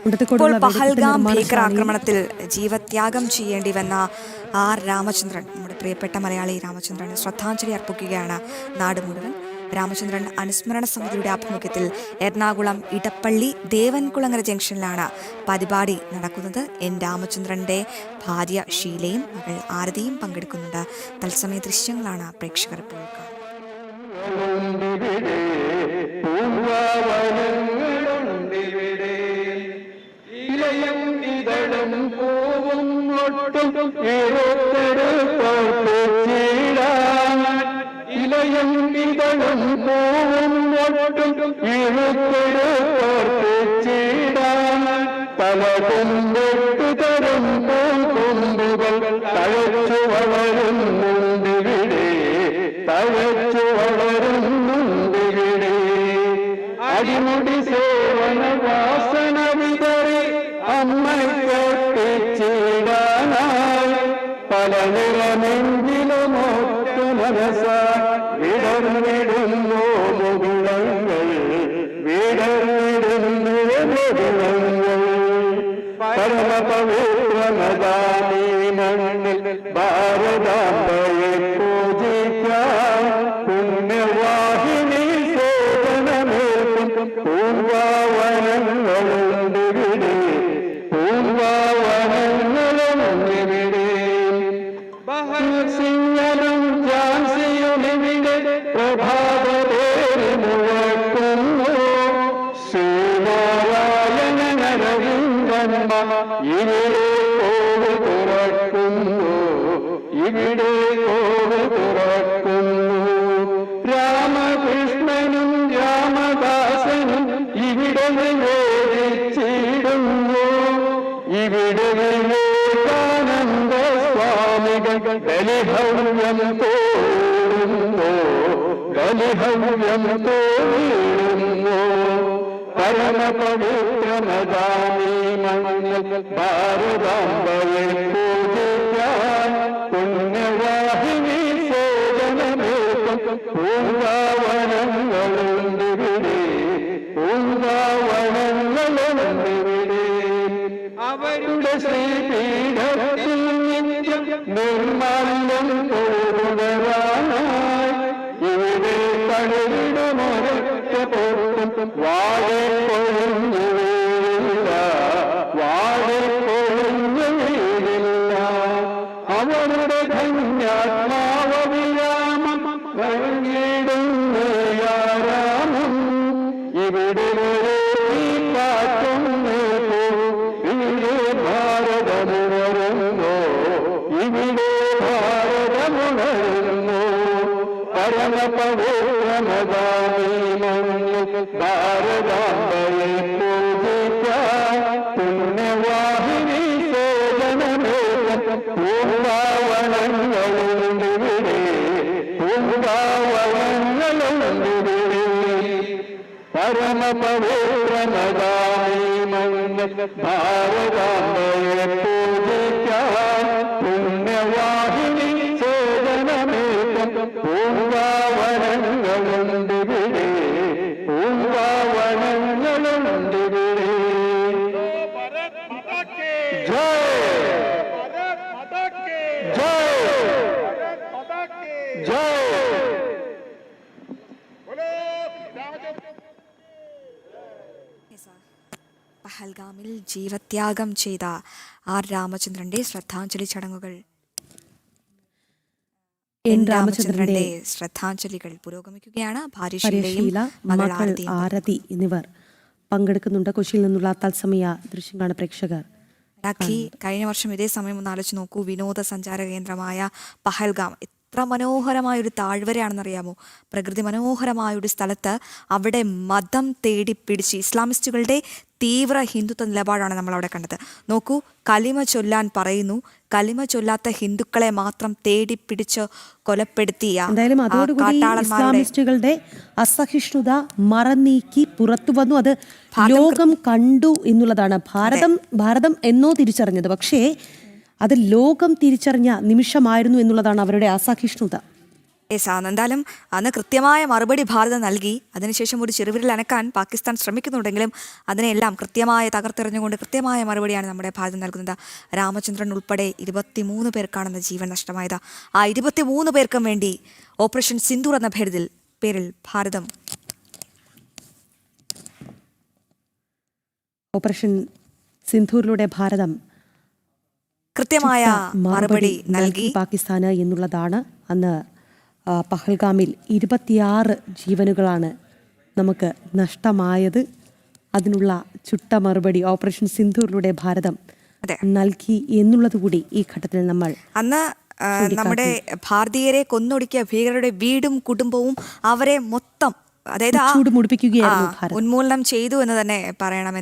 ഇപ്പോൾ പഹൽഗാം ഭീകരാക്രമണത്തിൽ ജീവത്യാഗം ചെയ്യേണ്ടി വന്ന ആർ രാമചന്ദ്രൻ, നമ്മുടെ പ്രിയപ്പെട്ട മലയാളി രാമചന്ദ്രന് ശ്രദ്ധാഞ്ജലി അർപ്പിക്കുകയാണ് നാട് മുഴുവൻ. രാമചന്ദ്രൻ അനുസ്മരണ സമിതിയുടെ ആഭിമുഖ്യത്തിൽ എറണാകുളം ഇടപ്പള്ളി ദേവൻകുളങ്ങര ജംഗ്ഷനിലാണ് പരിപാടി നടക്കുന്നത്. എൻ രാമചന്ദ്രന്റെ ഭാര്യ ഷീലയും മകൾ ആരതിയും പങ്കെടുക്കുന്നുണ്ട്. തത്സമയ ദൃശ്യങ്ങളാണ് പ്രേക്ഷകർ ഇപ്പോൾ കാണുന്നത്. അടിമുടി സേവന വാസന വിതറി അമ്മയ്ക്കൊട്ടിച്ചിടാനായി പല നിറമെങ്കിലുമൊറ്റ മനസ്സായി വിടർന്നിടുന്നു മുകുളങ്ങൾ, വിടർന്നിടുന്നു മുകുളങ്ങൾ. പരമപവിത്രമതാനീ മണ്ണിൽ ഭാരതാംബയെ പൂജിക്കാൻ പുണ്യവാഹിനി സേവനമേൽക്കും പൂർവാവനങ്ങളുണ്ടിവിടെ, പൂർവാവനങ്ങളുണ്ടിവിടെ. സിംഹനും ഝാൻസിയുമിവിടെ പ്രഭാതേരി മുഴക്കുന്നു. ശ്രീനാരായണനരവിന്ദന്മ ഇവിടെ കോവ് തുറക്കുന്നു, ഇവിടെ കോവ് തുറക്കുന്നു. രാമകൃഷ്ണനും രാമദാസനും ഇവിടെ നിവേദിച്ചിടുന്നു. ഇവിടെ വിവേകാനന്ദ സ്വാമികൾ ബലിഹവ്യം തോടുന്നു, ബലിഹവ്യം തോടുന്നു. പരമപവിത്രമതാനീ മണ്ണിൽ ഭാരതാംബയെ പൂജിക്കാൻ പുണ്യവാഹിനി സേവനമേൽക്കും പൂങ്കാവനങ്ങളുണ്ടിവിടെ, പൂങ്കാവനങ്ങളുണ്ടിവിടെ. അവരുടെ ശ്രീപീഠത്തിൽ നിത്യം നിർമാല്യം തോടുവരാനായി ഇവിടെ തളിരിടുമൊരൊറ്റ പോട്ടും വാഴ പൊഴിഞ്ഞു വീഴില്ല, വാഴ പൊഴിഞ്ഞു വീഴില്ല. അവരുടെ ധന്യാത്മാവ വിരാമം കഴിഞ്ഞിടുന്നു യാരാമം. ഇവിടെ കാറ്റുന്നു, ഇവിടെ ഭാരതമുണരുന്നു, ഇവിടെ ഭാരതമുണരുന്നു. പരമപവിത്രമതാനീ മണ്ണിൽ ഭാരതാംബയെ പൂജിക്കാൻ പുണ്യവാഹിനി സേവനമേൽക്കും പൂങ്കാവനങ്ങളുണ്ടിവിടെ, പൂങ്കാവനങ്ങളുണ്ടിവിടെ. പരമപവിത്രമതാനീ മണ്ണിൽ ഭാരതാംബയെ പൂജിക്കാൻ പുണ്യവാഹിനി സേവനമേൽക്കും പൂങ്കാവനങ്ങളുണ്ടിവിടെ, പൂങ്കാവനങ്ങളുണ്ടിവിടെ. ജയ് ജയ് ജയ്. പഹൽഗാമിൽ ജീവത്യാഗം ചെയ്ത ആർ രാമചന്ദ്രന്റെ ശ്രദ്ധാഞ്ജലി ചടങ്ങുകൾ, എൻ രാമചന്ദ്രന്റെ ശ്രദ്ധാഞ്ജലികൾ പുരോഗമിക്കുകയാണ്. ഭാര്യ ഷീല, മകൾ ആരതി എന്നിവർ പങ്കെടുക്കുന്നുണ്ട്. കൊച്ചിയിൽ നിന്നുള്ള തത്സമയ ദൃശ്യങ്ങളാണ് പ്രേക്ഷകർ. കഴിഞ്ഞ വർഷം ഇതേ സമയം ഒന്ന് ആലോചിച്ച് നോക്കൂ. വിനോദസഞ്ചാര കേന്ദ്രമായ പഹൽഗാം എത്ര മനോഹരമായൊരു താഴ്വരയാണെന്നറിയാമോ? പ്രകൃതി മനോഹരമായൊരു സ്ഥലത്ത് അവിടെ മതം തേടി പിടിച്ച് ഇസ്ലാമിസ്റ്റുകളുടെ തീവ്ര ഹിന്ദുത്വ നിലപാടാണ് നമ്മൾ അവിടെ കണ്ടത്. നോക്കൂ, കലിമ ചൊല്ലാൻ പറയുന്നു, കലിമ ചൊല്ലാത്ത ഹിന്ദുക്കളെ മാത്രം തേടി പിടിച്ച് കൊലപ്പെടുത്തിയ ഇസ്ലാമിസ്റ്റുകളുടെ അസഹിഷ്ണുത മറനീക്കി പുറത്തു വന്നു. അത് ലോകം കണ്ടു എന്നുള്ളതാണ് ഭാരതം എന്നോ തിരിച്ചറിഞ്ഞത്. പക്ഷേ അത് ലോകം തിരിച്ചറിഞ്ഞ നിമിഷമായിരുന്നു എന്നുള്ളതാണ് അവരുടെ അസഹിഷ്ണുത. എന്തായാലും അന്ന് കൃത്യമായ മറുപടി ഭാരതം നൽകി. അതിനുശേഷം ഒരു ചെറുവിരൽ അനക്കാൻ പാകിസ്ഥാൻ ശ്രമിക്കുന്നുണ്ടെങ്കിലും അതിനെല്ലാം കൃത്യമായി തകർത്തെറിഞ്ഞുകൊണ്ട് കൃത്യമായ മറുപടിയാണ് നമ്മുടെ ഭാരതം നൽകുന്നത്. രാമചന്ദ്രൻ ഉൾപ്പെടെ 23 പേർക്കാണെന്ന് ജീവൻ നഷ്ടമായത്. ആ 23 പേർക്കും വേണ്ടി ഓപ്പറേഷൻ സിന്ദൂർ എന്ന പേരിൽ ഭാരതം ഓപ്പറേഷൻ സിന്ധൂരിലൂടെ ഭാരതം കൃത്യമായ മറുപടി നൽകി പാകിസ്ഥാന് എന്നുള്ളതാണ്. അന്ന് പഹൽഗാമിൽ 26 ജീവനുകളാണ് നമുക്ക് നഷ്ടമായത്. അതിനുള്ള ചുട്ട മറുപടി ഓപ്പറേഷൻ സിന്ധൂരിലൂടെ ഭാരതം നൽകി എന്നുള്ളത് കൂടി ഈ ഘട്ടത്തിൽ നമ്മൾ അന്ന് നമ്മുടെ ഭാരതീയരെ കൊന്നൊടുക്കിയ ഭീകരരുടെ വീടും കുടുംബവും അവരെ മൊത്തം, അതായത് ചൂട് മുടിപ്പിക്കുകയായിരുന്നു ഭാരതം. ഉന്മൂലനം ചെയ്തു എന്ന് തന്നെ പറയണം.